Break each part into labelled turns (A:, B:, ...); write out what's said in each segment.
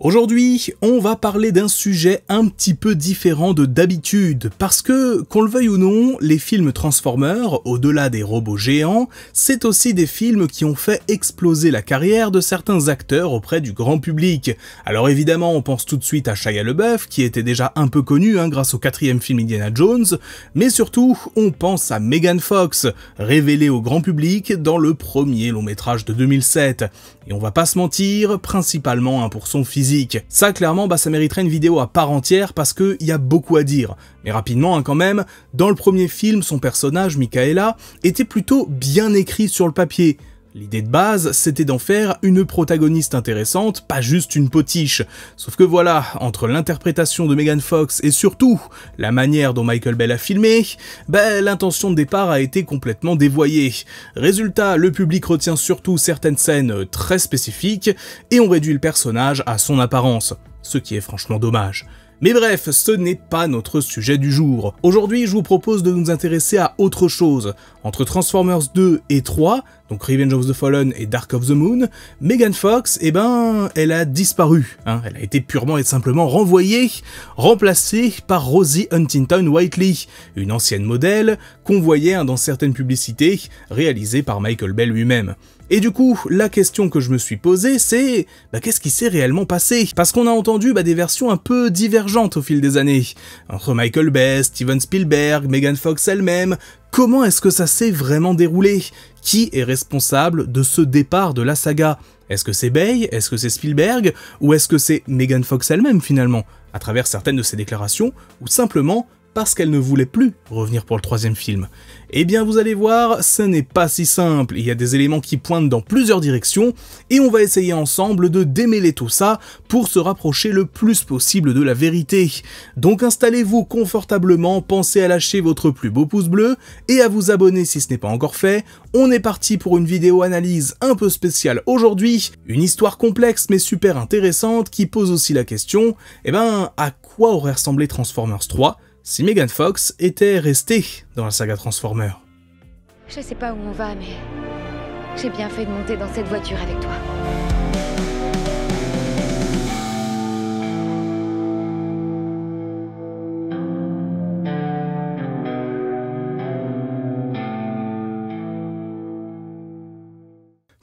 A: Aujourd'hui, on va parler d'un sujet un petit peu différent de d'habitude, parce que, qu'on le veuille ou non, les films Transformers, au-delà des robots géants, c'est aussi des films qui ont fait exploser la carrière de certains acteurs auprès du grand public. Alors évidemment, on pense tout de suite à Shia LaBeouf, qui était déjà un peu connu grâce au 4e film Indiana Jones, mais surtout, on pense à Megan Fox, révélée au grand public dans le premier long métrage de 2007. Et on va pas se mentir, principalement pour son physique. Ça clairement, ça mériterait une vidéo à part entière parce qu'il y a beaucoup à dire. Mais rapidement quand même, dans le premier film, son personnage, Michaela, était plutôt bien écrit sur le papier. L'idée de base, c'était d'en faire une protagoniste intéressante, pas juste une potiche. Sauf que voilà, entre l'interprétation de Megan Fox et surtout la manière dont Michael Bay a filmé, l'intention de départ a été complètement dévoyée. Résultat, le public retient surtout certaines scènes très spécifiques et on réduit le personnage à son apparence, ce qui est franchement dommage. Mais bref, ce n'est pas notre sujet du jour. Aujourd'hui, je vous propose de nous intéresser à autre chose. Entre Transformers 2 et 3, donc Revenge of the Fallen et Dark of the Moon, Megan Fox, elle a disparu. Elle a été purement et simplement renvoyée, remplacée par Rosie Huntington-Whiteley, une ancienne modèle qu'on voyait dans certaines publicités réalisées par Michael Bay lui-même. Et du coup, la question que je me suis posée, c'est qu'est-ce qui s'est réellement passé? Parce qu'on a entendu des versions un peu divergentes au fil des années. Entre Michael Bay, Steven Spielberg, Megan Fox elle-même, comment est-ce que ça s'est vraiment déroulé? Qui est responsable de ce départ de la saga? Est-ce que c'est Bay? Est-ce que c'est Spielberg? Ou est-ce que c'est Megan Fox elle-même finalement, à travers certaines de ses déclarations, ou simplement parce qu'elle ne voulait plus revenir pour le 3e film. Eh bien vous allez voir, ce n'est pas si simple, il y a des éléments qui pointent dans plusieurs directions, et on va essayer ensemble de démêler tout ça pour se rapprocher le plus possible de la vérité. Donc installez-vous confortablement, pensez à lâcher votre plus beau pouce bleu, et à vous abonner si ce n'est pas encore fait. On est parti pour une vidéo analyse un peu spéciale aujourd'hui, une histoire complexe mais super intéressante qui pose aussi la question, à quoi aurait ressemblé Transformers 3 si Megan Fox était restée dans la saga Transformers?
B: Je sais pas où on va, mais j'ai bien fait de monter dans cette voiture avec toi.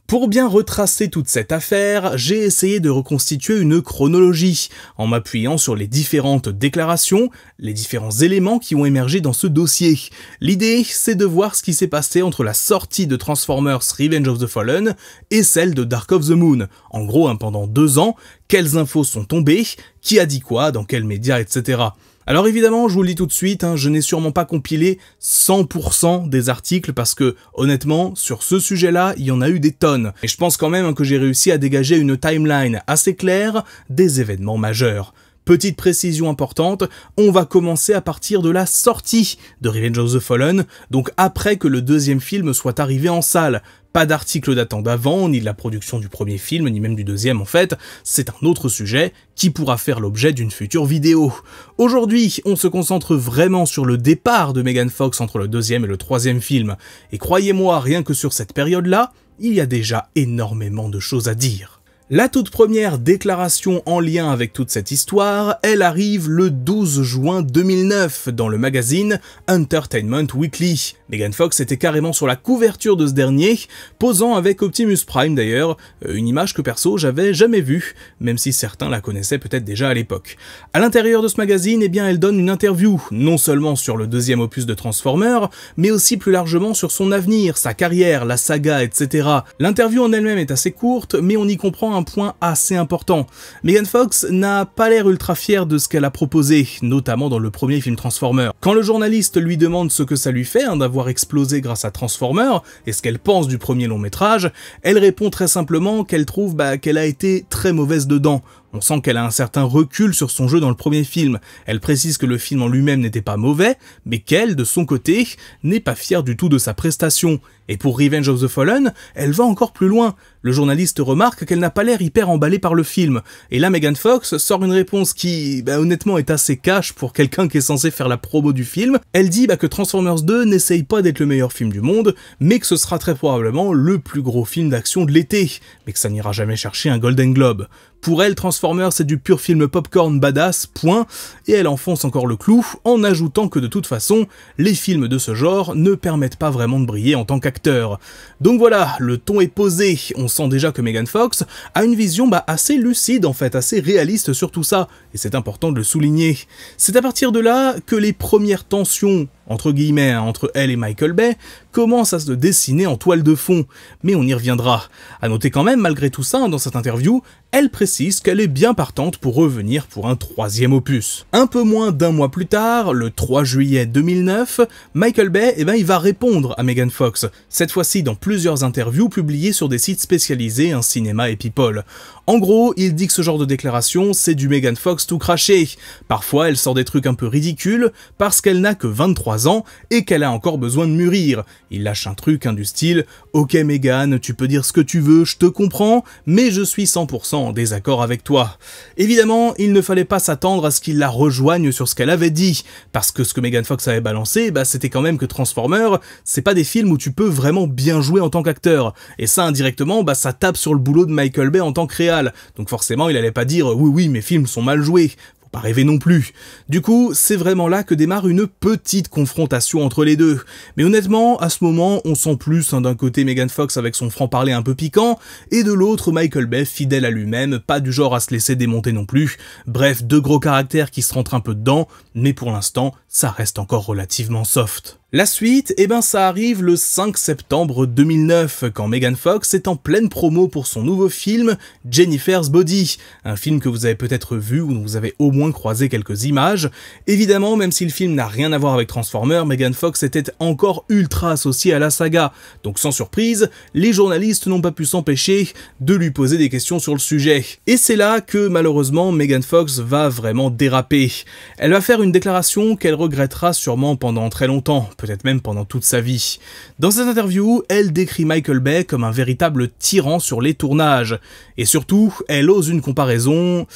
A: Pour bien retracer toute cette affaire, j'ai essayé de reconstituer une chronologie, en m'appuyant sur les différentes déclarations, les différents éléments qui ont émergé dans ce dossier. L'idée, c'est de voir ce qui s'est passé entre la sortie de Transformers Revenge of the Fallen et celle de Dark of the Moon. En gros, pendant 2 ans, quelles infos sont tombées, qui a dit quoi, dans quels médias, etc. Alors évidemment, je vous le dis tout de suite, je n'ai sûrement pas compilé 100% des articles parce que, honnêtement, sur ce sujet-là, il y en a eu des tonnes. Et je pense quand même que j'ai réussi à dégager une timeline assez claire des événements majeurs. Petite précision importante, on va commencer à partir de la sortie de Revenge of the Fallen, donc après que le 2e film soit arrivé en salle. Pas d'article datant d'avant, ni de la production du premier film, ni même du 2e en fait, c'est un autre sujet qui pourra faire l'objet d'une future vidéo. Aujourd'hui, on se concentre vraiment sur le départ de Megan Fox entre le 2e et le 3e film, et croyez-moi, rien que sur cette période-là, il y a déjà énormément de choses à dire. La toute première déclaration en lien avec toute cette histoire, elle arrive le 12 juin 2009 dans le magazine Entertainment Weekly. Megan Fox était carrément sur la couverture de ce dernier, posant avec Optimus Prime d'ailleurs, une image que perso j'avais jamais vue, même si certains la connaissaient peut-être déjà à l'époque. À l'intérieur de ce magazine, elle donne une interview, non seulement sur le 2e opus de Transformers, mais aussi plus largement sur son avenir, sa carrière, la saga, etc. L'interview en elle-même est assez courte, mais on y comprend un point assez important. Megan Fox n'a pas l'air ultra fière de ce qu'elle a proposé, notamment dans le premier film Transformers. Quand le journaliste lui demande ce que ça lui fait d'avoir explosé grâce à Transformers, et ce qu'elle pense du premier long métrage, elle répond très simplement qu'elle trouve qu'elle a été très mauvaise dedans. On sent qu'elle a un certain recul sur son jeu dans le premier film. Elle précise que le film en lui-même n'était pas mauvais, mais qu'elle, de son côté, n'est pas fière du tout de sa prestation. Et pour Revenge of the Fallen, elle va encore plus loin. Le journaliste remarque qu'elle n'a pas l'air hyper emballée par le film. Et là, Megan Fox sort une réponse qui, honnêtement, est assez cash pour quelqu'un qui est censé faire la promo du film. Elle dit que Transformers 2 n'essaye pas d'être le meilleur film du monde, mais que ce sera très probablement le plus gros film d'action de l'été, mais que ça n'ira jamais chercher un Golden Globe. Pour elle, Transformers c'est du pur film popcorn badass, point, et elle enfonce encore le clou en ajoutant que de toute façon, les films de ce genre ne permettent pas vraiment de briller en tant qu'acteur. Donc voilà, le ton est posé, on sent déjà que Megan Fox a une vision assez lucide en fait, assez réaliste sur tout ça, et c'est important de le souligner. C'est à partir de là que les premières tensions entre guillemets, entre elle et Michael Bay, commence à se dessiner en toile de fond, mais on y reviendra. À noter quand même, malgré tout ça, dans cette interview, elle précise qu'elle est bien partante pour revenir pour un troisième opus. Un peu moins d'un mois plus tard, le 3 juillet 2009, Michael Bay, il va répondre à Megan Fox, cette fois-ci dans plusieurs interviews publiées sur des sites spécialisés, un cinéma et People. En gros, il dit que ce genre de déclaration, c'est du Megan Fox tout craché. Parfois, elle sort des trucs un peu ridicules, parce qu'elle n'a que 23 ans, et qu'elle a encore besoin de mûrir. Il lâche un truc du style « Ok Megan, tu peux dire ce que tu veux, je te comprends, mais je suis 100% en désaccord avec toi. » Évidemment, il ne fallait pas s'attendre à ce qu'il la rejoigne sur ce qu'elle avait dit, parce que ce que Megan Fox avait balancé, c'était quand même que Transformers, c'est pas des films où tu peux vraiment bien jouer en tant qu'acteur. Et ça, indirectement, ça tape sur le boulot de Michael Bay en tant que réal. Donc forcément, il allait pas dire « Oui, mes films sont mal joués ». Pas rêver non plus. Du coup, c'est vraiment là que démarre une petite confrontation entre les deux. Mais honnêtement, à ce moment, on sent plus d'un côté Megan Fox avec son franc-parler un peu piquant, et de l'autre Michael Bay fidèle à lui-même, pas du genre à se laisser démonter non plus. Bref, deux gros caractères qui se rentrent un peu dedans, mais pour l'instant, ça reste encore relativement soft. La suite, ça arrive le 5 septembre 2009, quand Megan Fox est en pleine promo pour son nouveau film Jennifer's Body, un film que vous avez peut-être vu ou dont vous avez au moins croisé quelques images. Évidemment, même si le film n'a rien à voir avec Transformers, Megan Fox était encore ultra associée à la saga, donc sans surprise, les journalistes n'ont pas pu s'empêcher de lui poser des questions sur le sujet. Et c'est là que, malheureusement, Megan Fox va vraiment déraper. Elle va faire une déclaration qu'elle regrettera sûrement pendant très longtemps, peut-être même pendant toute sa vie. Dans cette interview, elle décrit Michael Bay comme un véritable tyran sur les tournages. Et surtout, elle ose une comparaison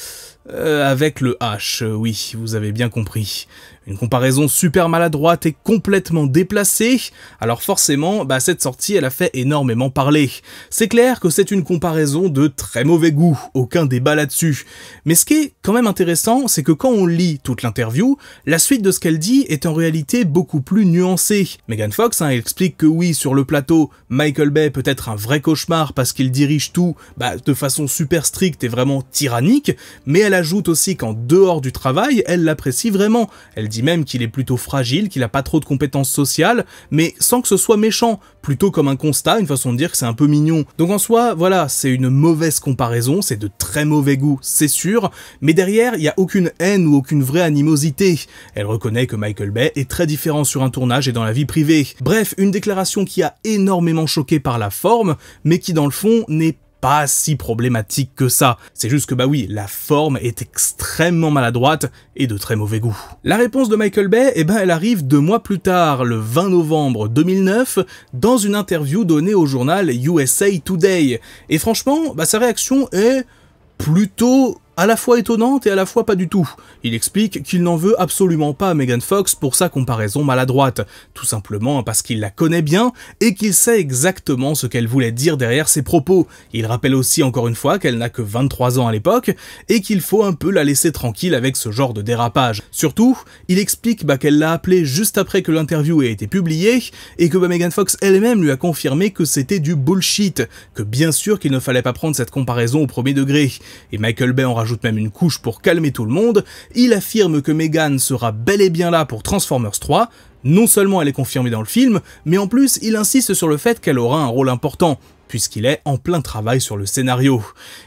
A: avec le H, oui, vous avez bien compris. Une comparaison super maladroite et complètement déplacée, alors forcément, cette sortie, elle a fait énormément parler. C'est clair que c'est une comparaison de très mauvais goût, aucun débat là-dessus. Mais ce qui est quand même intéressant, c'est que quand on lit toute l'interview, la suite de ce qu'elle dit est en réalité beaucoup plus nuancée. Megan Fox, elle explique que oui, sur le plateau, Michael Bay peut être un vrai cauchemar parce qu'il dirige tout de façon super stricte et vraiment tyrannique, mais elle ajoute aussi qu'en dehors du travail, elle l'apprécie vraiment. Elle dit même qu'il est plutôt fragile, qu'il a pas trop de compétences sociales, mais sans que ce soit méchant, plutôt comme un constat, une façon de dire que c'est un peu mignon. Donc en soi, voilà, c'est une mauvaise comparaison, c'est de très mauvais goût, c'est sûr, mais derrière, il n'y a aucune haine ou aucune vraie animosité. Elle reconnaît que Michael Bay est très différent sur un tournage et dans la vie privée. Bref, une déclaration qui a énormément choqué par la forme, mais qui dans le fond n'est pas si problématique que ça. C'est juste que oui, la forme est extrêmement maladroite et de très mauvais goût. La réponse de Michael Bay, elle arrive 2 mois plus tard, le 20 novembre 2009, dans une interview donnée au journal USA Today. Et franchement, sa réaction est plutôt à la fois étonnante et à la fois pas du tout. Il explique qu'il n'en veut absolument pas à Megan Fox pour sa comparaison maladroite, tout simplement parce qu'il la connaît bien et qu'il sait exactement ce qu'elle voulait dire derrière ses propos. Il rappelle aussi encore une fois qu'elle n'a que 23 ans à l'époque et qu'il faut un peu la laisser tranquille avec ce genre de dérapage. Surtout, il explique qu'elle l'a appelé juste après que l'interview ait été publiée et que Megan Fox elle-même lui a confirmé que c'était du bullshit, que bien sûr qu'il ne fallait pas prendre cette comparaison au premier degré. Et Michael Bay en rajoute même une couche pour calmer tout le monde, il affirme que Megan sera bel et bien là pour Transformers 3, non seulement elle est confirmée dans le film, mais en plus il insiste sur le fait qu'elle aura un rôle important, puisqu'il est en plein travail sur le scénario.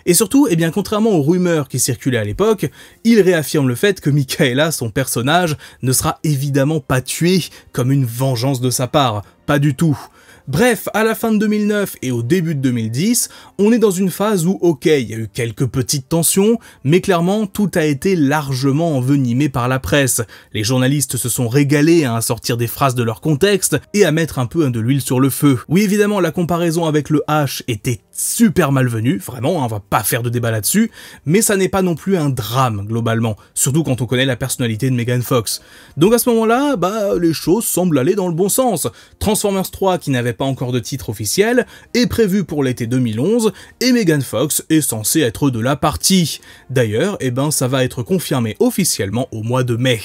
A: Et surtout, contrairement aux rumeurs qui circulaient à l'époque, il réaffirme le fait que Michaela, son personnage, ne sera évidemment pas tuée comme une vengeance de sa part, pas du tout. Bref, à la fin de 2009 et au début de 2010, on est dans une phase où, ok, il y a eu quelques petites tensions, mais clairement, tout a été largement envenimé par la presse. Les journalistes se sont régalés à sortir des phrases de leur contexte et à mettre un peu de l'huile sur le feu. Oui, évidemment, la comparaison avec le H était super malvenu, vraiment, on va pas faire de débat là-dessus, mais ça n'est pas non plus un drame, globalement, surtout quand on connaît la personnalité de Megan Fox. Donc à ce moment-là, les choses semblent aller dans le bon sens. Transformers 3, qui n'avait pas encore de titre officiel, est prévu pour l'été 2011, et Megan Fox est censée être de la partie. D'ailleurs, ça va être confirmé officiellement au mois de mai.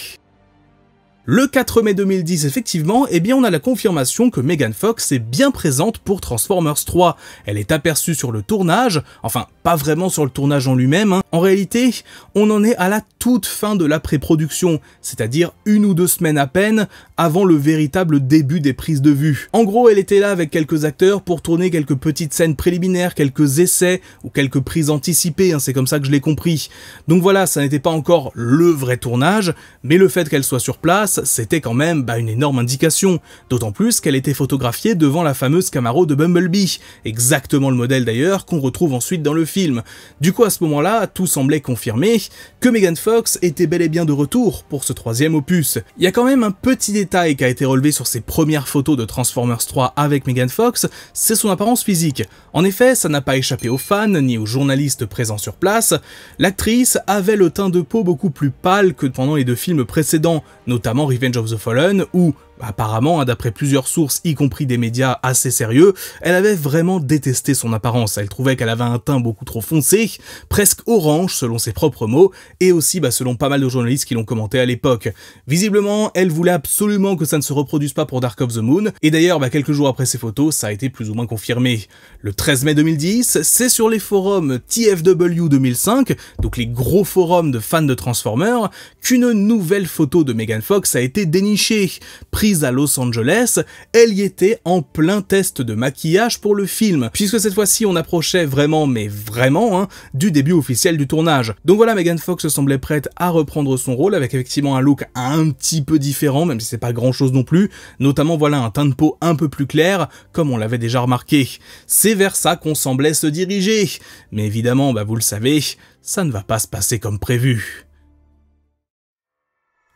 A: Le 4 mai 2010, effectivement, on a la confirmation que Megan Fox est bien présente pour Transformers 3. Elle est aperçue sur le tournage, enfin, pas vraiment sur le tournage en lui-même, hein. En réalité, on en est à la toute fin de la pré-production, c'est-à-dire 1 ou 2 semaines à peine avant le véritable début des prises de vue. En gros, elle était là avec quelques acteurs pour tourner quelques petites scènes préliminaires, quelques essais ou quelques prises anticipées, hein, c'est comme ça que je l'ai compris. Donc voilà, ça n'était pas encore le vrai tournage, mais le fait qu'elle soit sur place, c'était quand même une énorme indication, d'autant plus qu'elle était photographiée devant la fameuse Camaro de Bumblebee, exactement le modèle d'ailleurs qu'on retrouve ensuite dans le film. Du coup à ce moment-là, tout semblait confirmer que Megan Fox était bel et bien de retour pour ce 3e opus. Il y a quand même un petit détail qui a été relevé sur ces premières photos de Transformers 3 avec Megan Fox, c'est son apparence physique. En effet, ça n'a pas échappé aux fans ni aux journalistes présents sur place, l'actrice avait le teint de peau beaucoup plus pâle que pendant les 2 films précédents, notamment Revenge of the Fallen, où apparemment, d'après plusieurs sources, y compris des médias assez sérieux, elle avait vraiment détesté son apparence. Elle trouvait qu'elle avait un teint beaucoup trop foncé, presque orange selon ses propres mots, et aussi selon pas mal de journalistes qui l'ont commenté à l'époque. Visiblement, elle voulait absolument que ça ne se reproduise pas pour Dark of the Moon, et d'ailleurs, quelques jours après ces photos, ça a été plus ou moins confirmé. Le 13 mai 2010, c'est sur les forums TFW 2005, donc les gros forums de fans de Transformers, qu'une nouvelle photo de Megan Fox a été dénichée. Prise à Los Angeles, elle y était en plein test de maquillage pour le film, puisque cette fois-ci on approchait vraiment, mais vraiment, du début officiel du tournage. Donc voilà, Megan Fox semblait prête à reprendre son rôle avec effectivement un look un petit peu différent, même si c'est pas grand chose non plus, notamment un teint de peau un peu plus clair, comme on l'avait déjà remarqué. C'est vers ça qu'on semblait se diriger, mais évidemment, vous le savez, ça ne va pas se passer comme prévu.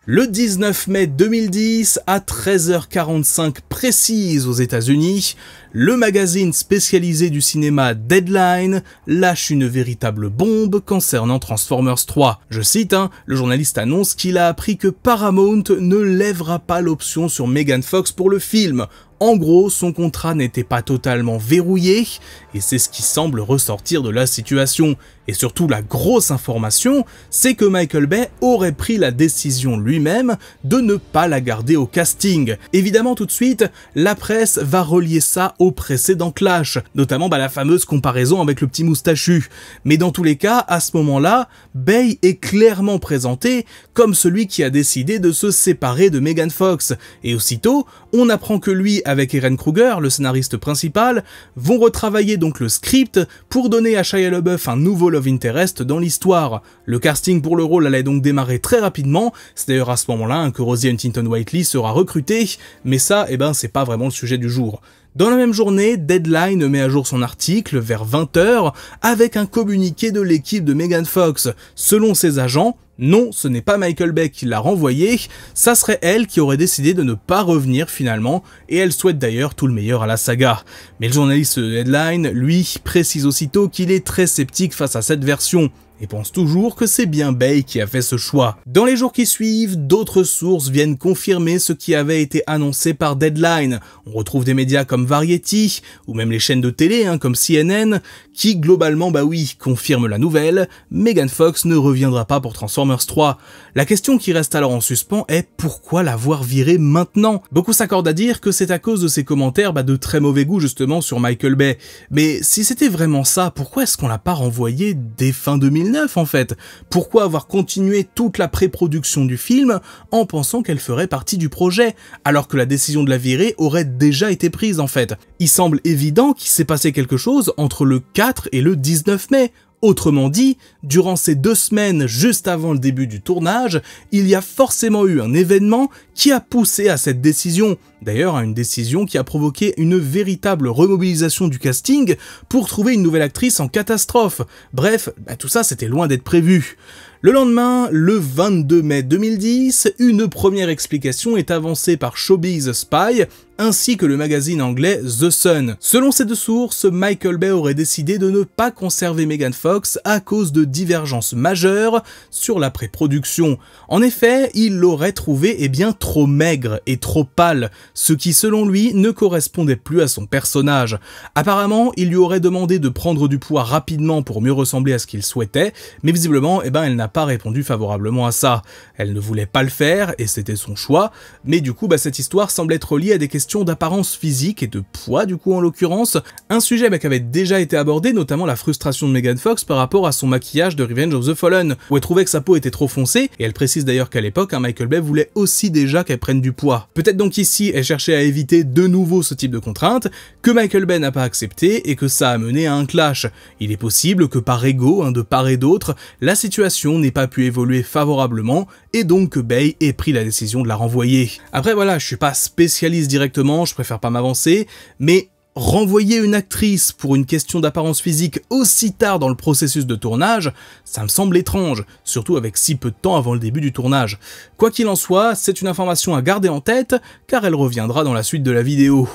A: Le 19 mai 2010, à 13h45 précise aux États-Unis, le magazine spécialisé du cinéma Deadline lâche une véritable bombe concernant Transformers 3. Je cite, le journaliste annonce qu'il a appris que Paramount ne lèvera pas l'option sur Megan Fox pour le film. En gros, son contrat n'était pas totalement verrouillé, et c'est ce qui semble ressortir de la situation. Et surtout, la grosse information, c'est que Michael Bay aurait pris la décision lui-même de ne pas la garder au casting. Évidemment, tout de suite, la presse va relier ça au précédent clash, notamment la fameuse comparaison avec le petit moustachu. Mais dans tous les cas, à ce moment-là, Bay est clairement présenté comme celui qui a décidé de se séparer de Megan Fox. Et aussitôt, on apprend que lui, avec Ehren Kruger, le scénariste principal, vont retravailler donc le script pour donner à Shia LaBeouf un nouveau love interest dans l'histoire. Le casting pour le rôle allait donc démarrer très rapidement, c'est d'ailleurs à ce moment-là que Rosie Huntington-Whiteley sera recrutée, mais ça, c'est pas vraiment le sujet du jour. Dans la même journée, Deadline met à jour son article vers 20h avec un communiqué de l'équipe de Megan Fox. Selon ses agents, non, ce n'est pas Michael Bay qui l'a renvoyée, ça serait elle qui aurait décidé de ne pas revenir finalement, et elle souhaite d'ailleurs tout le meilleur à la saga. Mais le journaliste de Deadline, lui, précise aussitôt qu'il est très sceptique face à cette version, et pense toujours que c'est bien Bay qui a fait ce choix. Dans les jours qui suivent, d'autres sources viennent confirmer ce qui avait été annoncé par Deadline. On retrouve des médias comme Variety, ou même les chaînes de télé comme CNN, qui globalement, confirment la nouvelle, Megan Fox ne reviendra pas pour Transformers 3. La question qui reste alors en suspens est pourquoi l'avoir virée maintenant? Beaucoup s'accordent à dire que c'est à cause de ses commentaires de très mauvais goût justement sur Michael Bay. Mais si c'était vraiment ça, pourquoi est-ce qu'on l'a pas renvoyé dès fin 2009 en fait? Pourquoi avoir continué toute la pré-production du film en pensant qu'elle ferait partie du projet, alors que la décision de la virer aurait déjà été prise en fait? Il semble évident qu'il s'est passé quelque chose entre le 4 et le 19 mai. Autrement dit, durant ces 2 semaines juste avant le début du tournage, il y a forcément eu un événement qui a poussé à cette décision. D'ailleurs, une décision qui a provoqué une véritable remobilisation du casting pour trouver une nouvelle actrice en catastrophe. Bref, tout ça c'était loin d'être prévu. Le lendemain, le 22 mai 2010, une première explication est avancée par Showbiz Spy, ainsi que le magazine anglais The Sun. Selon ces deux sources, Michael Bay aurait décidé de ne pas conserver Megan Fox à cause de divergences majeures sur la pré-production. En effet, il l'aurait trouvée trop maigre et trop pâle, ce qui selon lui ne correspondait plus à son personnage. Apparemment, il lui aurait demandé de prendre du poids rapidement pour mieux ressembler à ce qu'il souhaitait, mais visiblement, elle n'a pas répondu favorablement à ça. Elle ne voulait pas le faire, et c'était son choix, mais du coup, cette histoire semble être liée à des questions d'apparence physique et de poids du coup en l'occurrence, un sujet qui avait déjà été abordé, notamment la frustration de Megan Fox par rapport à son maquillage de Revenge of the Fallen, où elle trouvait que sa peau était trop foncée, et elle précise d'ailleurs qu'à l'époque, Michael Bay voulait aussi déjà qu'elle prenne du poids. Peut-être donc ici, elle cherchait à éviter de nouveau ce type de contrainte, que Michael Bay n'a pas accepté et que ça a mené à un clash. Il est possible que par ego, de part et d'autre, la situation n'ait pas pu évoluer favorablement, et donc que Bay ait pris la décision de la renvoyer. Après voilà, je suis pas spécialiste directement, je préfère pas m'avancer, mais renvoyer une actrice pour une question d'apparence physique aussi tard dans le processus de tournage, ça me semble étrange, surtout avec si peu de temps avant le début du tournage. Quoi qu'il en soit, c'est une information à garder en tête, car elle reviendra dans la suite de la vidéo.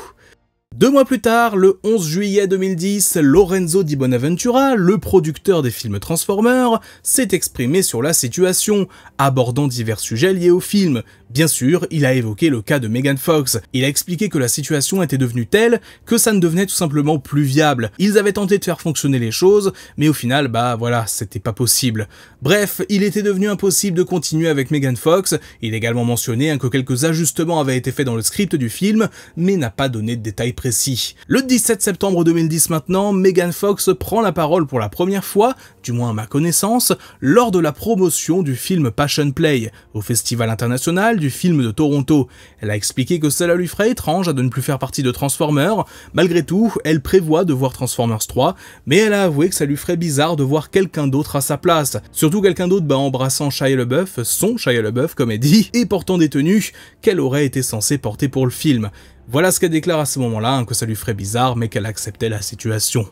A: 2 mois plus tard, le 11 juillet 2010, Lorenzo Di Bonaventura, le producteur des films Transformers, s'est exprimé sur la situation, abordant divers sujets liés au film. Bien sûr, il a évoqué le cas de Megan Fox. Il a expliqué que la situation était devenue telle que ça ne devenait tout simplement plus viable. Ils avaient tenté de faire fonctionner les choses, mais au final, voilà, c'était pas possible. Bref, il était devenu impossible de continuer avec Megan Fox. Il a également mentionné que quelques ajustements avaient été faits dans le script du film, mais n'a pas donné de détails précis. Le 17 septembre 2010 maintenant, Megan Fox prend la parole pour la première fois, du moins à ma connaissance, lors de la promotion du film Passion Play, au Festival international du film de Toronto. Elle a expliqué que cela lui ferait étrange de ne plus faire partie de Transformers. Malgré tout, elle prévoit de voir Transformers 3, mais elle a avoué que ça lui ferait bizarre de voir quelqu'un d'autre à sa place. Surtout quelqu'un d'autre embrassant Shia LaBeouf, son Shia LaBeouf comme elle dit, et portant des tenues qu'elle aurait été censée porter pour le film. Voilà ce qu'elle déclare à ce moment-là, que ça lui ferait bizarre, mais qu'elle acceptait la situation.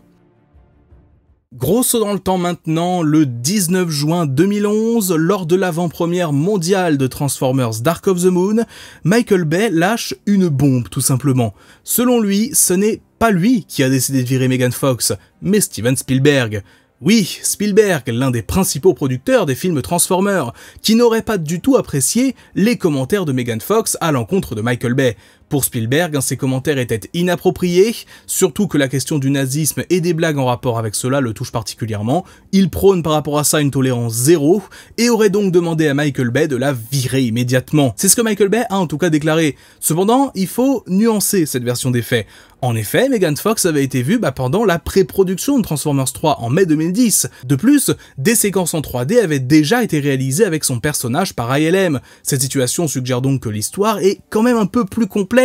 A: Gros saut dans le temps maintenant, le 19 juin 2011, lors de l'avant-première mondiale de Transformers Dark of the Moon, Michael Bay lâche une bombe tout simplement. Selon lui, ce n'est pas lui qui a décidé de virer Megan Fox, mais Steven Spielberg. Oui, Spielberg, l'un des principaux producteurs des films Transformers, qui n'aurait pas du tout apprécié les commentaires de Megan Fox à l'encontre de Michael Bay. Pour Spielberg, ces commentaires étaient inappropriés, surtout que la question du nazisme et des blagues en rapport avec cela le touche particulièrement. Il prône par rapport à ça une tolérance zéro, et aurait donc demandé à Michael Bay de la virer immédiatement. C'est ce que Michael Bay a en tout cas déclaré. Cependant, il faut nuancer cette version des faits. En effet, Megan Fox avait été vue pendant la pré-production de Transformers 3 en mai 2010. De plus, des séquences en 3D avaient déjà été réalisées avec son personnage par ILM. Cette situation suggère donc que l'histoire est quand même un peu plus complexe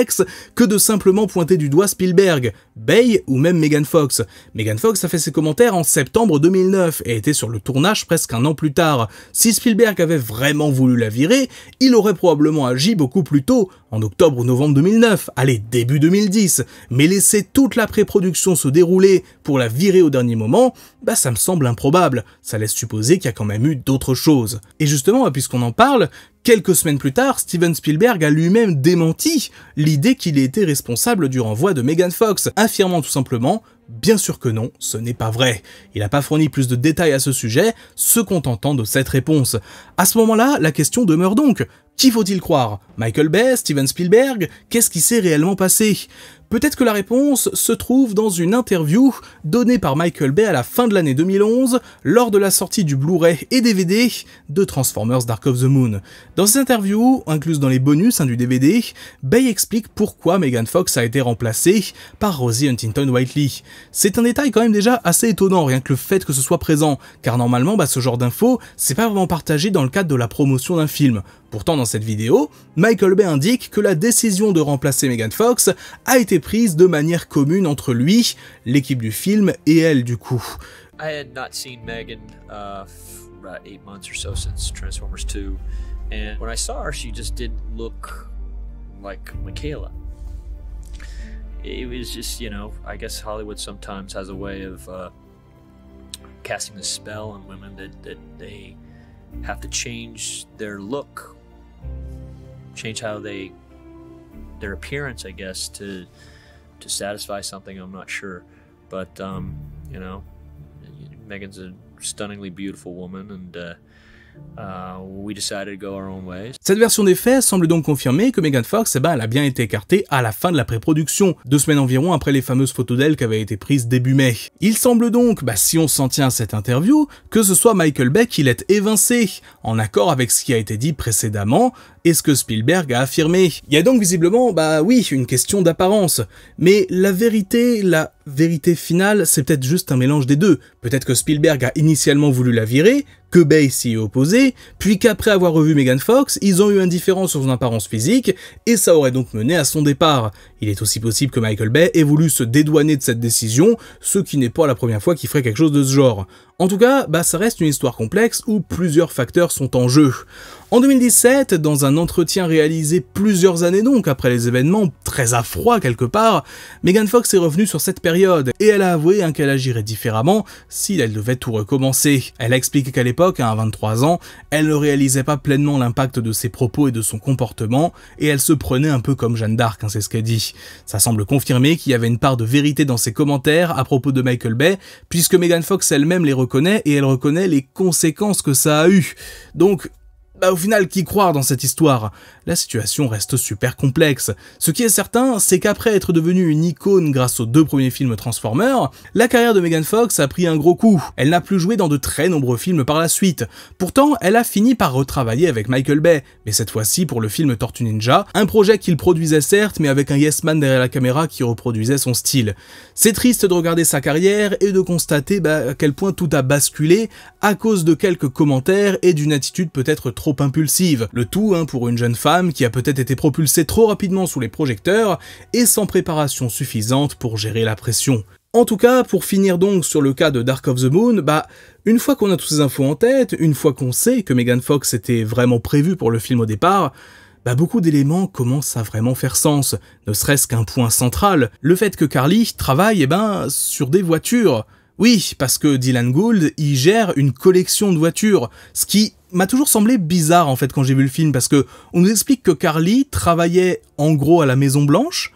A: que de simplement pointer du doigt Spielberg, Bay ou même Megan Fox. Megan Fox a fait ses commentaires en septembre 2009 et était sur le tournage presque un an plus tard. Si Spielberg avait vraiment voulu la virer, il aurait probablement agi beaucoup plus tôt, en octobre ou novembre 2009, allez, début 2010, mais laisser toute la pré-production se dérouler pour la virer au dernier moment, ça me semble improbable. Ça laisse supposer qu'il y a quand même eu d'autres choses. Et justement, puisqu'on en parle, quelques semaines plus tard, Steven Spielberg a lui-même démenti l'idée qu'il ait été responsable du renvoi de Megan Fox, affirmant tout simplement « Bien sûr que non, ce n'est pas vrai ». Il n'a pas fourni plus de détails à ce sujet, se contentant de cette réponse. À ce moment-là, la question demeure donc, qui faut-il croire? Michael Bay, Steven Spielberg? Qu'est-ce qui s'est réellement passé? Peut-être que la réponse se trouve dans une interview donnée par Michael Bay à la fin de l'année 2011, lors de la sortie du Blu-ray et DVD de Transformers Dark of the Moon. Dans cette interview, incluse dans les bonus du DVD, Bay explique pourquoi Megan Fox a été remplacée par Rosie Huntington-Whiteley. C'est un détail quand même déjà assez étonnant, rien que le fait que ce soit présent, car normalement ce genre d'infos, c'est pas vraiment partagé dans le cadre de la promotion d'un film. Pourtant dans cette vidéo, Michael Bay indique que la décision de remplacer Megan Fox a été prise de manière commune entre lui, l'équipe du film et elle du coup.
C: I had not seen Megan for about 8 months or so since Transformers 2, and when I saw her, she just didn't look like Michaela. It was just, I guess Hollywood sometimes has a way of casting a spell on women that they have to change their look, change how their appearance, I guess, to satisfy something. I'm not sure, but you know, Megan's a stunningly beautiful woman, and we decided to go our own ways.
A: Cette version des faits semble donc confirmer que Megan Fox, elle a bien été écartée à la fin de la pré-production, 2 semaines environ après les fameuses photos d'elle qui avaient été prises début mai. Il semble donc, si on s'en tient à cette interview, que ce soit Michael Bay qui l'ait évincé, en accord avec ce qui a été dit précédemment, et ce que Spielberg a affirmé. Il y a donc visiblement, oui, une question d'apparence, mais la vérité finale, c'est peut-être juste un mélange des deux. Peut-être que Spielberg a initialement voulu la virer, que Bay s'y est opposé, puis qu'après avoir revu Megan Fox, ils ont eu un différend sur son apparence physique, et ça aurait donc mené à son départ. Il est aussi possible que Michael Bay ait voulu se dédouaner de cette décision, ce qui n'est pas la première fois qu'il ferait quelque chose de ce genre. En tout cas, ça reste une histoire complexe où plusieurs facteurs sont en jeu. En 2017, dans un entretien réalisé plusieurs années donc après les événements, très à froid quelque part, Megan Fox est revenue sur cette période et elle a avoué qu'elle agirait différemment si elle devait tout recommencer. Elle a expliqué qu'à l'époque, à 23 ans, elle ne réalisait pas pleinement l'impact de ses propos et de son comportement et elle se prenait un peu comme Jeanne d'Arc, c'est ce qu'elle dit. Ça semble confirmer qu'il y avait une part de vérité dans ses commentaires à propos de Michael Bay, puisque Megan Fox elle-même les reconnaît et elle reconnaît les conséquences que ça a eu. Donc, au final, qui croire dans cette histoire? La situation reste super complexe. Ce qui est certain, c'est qu'après être devenue une icône grâce aux 2 premiers films Transformers, la carrière de Megan Fox a pris un gros coup. Elle n'a plus joué dans de très nombreux films par la suite. Pourtant, elle a fini par retravailler avec Michael Bay, mais cette fois-ci pour le film Tortue Ninja, un projet qu'il produisait certes, mais avec un yes man derrière la caméra qui reproduisait son style. C'est triste de regarder sa carrière et de constater à quel point tout a basculé à cause de quelques commentaires et d'une attitude peut-être trop impulsive. Le tout pour une jeune femme qui a peut-être été propulsée trop rapidement sous les projecteurs et sans préparation suffisante pour gérer la pression. En tout cas, pour finir donc sur le cas de Dark of the Moon, une fois qu'on a toutes ces infos en tête, une fois qu'on sait que Megan Fox était vraiment prévue pour le film au départ, beaucoup d'éléments commencent à vraiment faire sens, ne serait-ce qu'un point central, le fait que Carly travaille sur des voitures. Oui, parce que Dylan Gould, il gère une collection de voitures, ce qui m'a toujours semblé bizarre en fait quand j'ai vu le film, parce que on nous explique que Carly travaillait en gros à la Maison Blanche,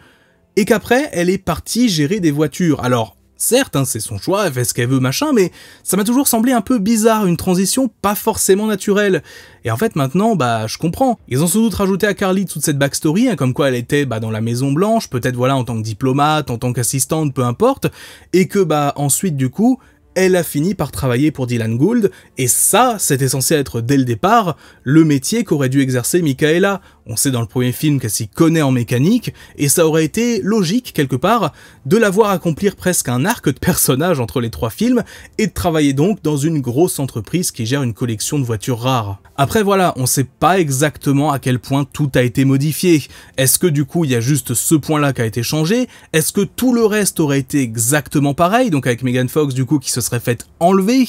A: et qu'après elle est partie gérer des voitures. Alors, certes, c'est son choix, elle fait ce qu'elle veut, machin, mais ça m'a toujours semblé un peu bizarre, une transition pas forcément naturelle. Et en fait, maintenant, je comprends. Ils ont sans doute rajouté à Carly toute cette backstory, comme quoi elle était dans la Maison Blanche, peut-être en tant que diplomate, en tant qu'assistante, peu importe, et que ensuite, du coup, elle a fini par travailler pour Dylan Gould, et ça, c'était censé être dès le départ le métier qu'aurait dû exercer Michaela. On sait dans le premier film qu'elle s'y connaît en mécanique, et ça aurait été logique, quelque part, de la voir accomplir presque un arc de personnage entre les 3 films, et de travailler donc dans une grosse entreprise qui gère une collection de voitures rares. Après voilà, on sait pas exactement à quel point tout a été modifié. Est-ce que du coup il y a juste ce point-là qui a été changé? Est-ce que tout le reste aurait été exactement pareil, donc avec Megan Fox du coup qui se serait faite enlever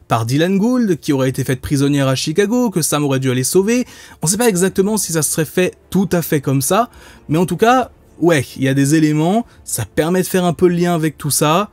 A: par Dylan Gould, qui aurait été faite prisonnière à Chicago, que Sam aurait dû aller sauver? On sait pas exactement si ça serait fait tout à fait comme ça, mais en tout cas, ouais, il y a des éléments, ça permet de faire un peu le lien avec tout ça,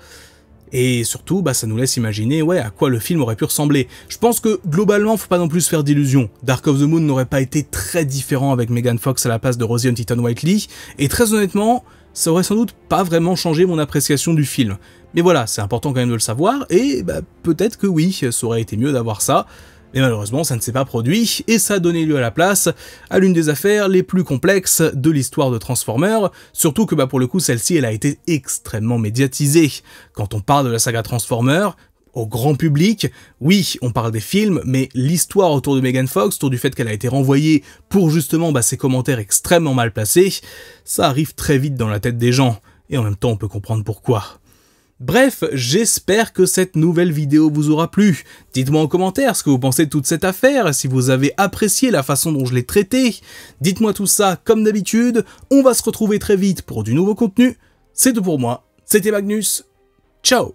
A: et surtout, ça nous laisse imaginer, à quoi le film aurait pu ressembler. Je pense que, globalement, faut pas non plus se faire d'illusions. Dark of the Moon n'aurait pas été très différent avec Megan Fox à la place de Rosie Huntington-Whiteley, et très honnêtement, ça aurait sans doute pas vraiment changé mon appréciation du film. Mais voilà, c'est important quand même de le savoir, et peut-être que oui, ça aurait été mieux d'avoir ça, mais malheureusement ça ne s'est pas produit, et ça a donné lieu à la place à l'une des affaires les plus complexes de l'histoire de Transformers, surtout que pour le coup celle-ci elle a été extrêmement médiatisée. Quand on parle de la saga Transformers, au grand public, oui, on parle des films, mais l'histoire autour de Megan Fox, autour du fait qu'elle a été renvoyée pour justement ses commentaires extrêmement mal placés, ça arrive très vite dans la tête des gens, et en même temps on peut comprendre pourquoi. Bref, j'espère que cette nouvelle vidéo vous aura plu. Dites-moi en commentaire ce que vous pensez de toute cette affaire, si vous avez apprécié la façon dont je l'ai traitée. Dites-moi tout ça comme d'habitude, on va se retrouver très vite pour du nouveau contenu. C'est tout pour moi, c'était Magnus, ciao.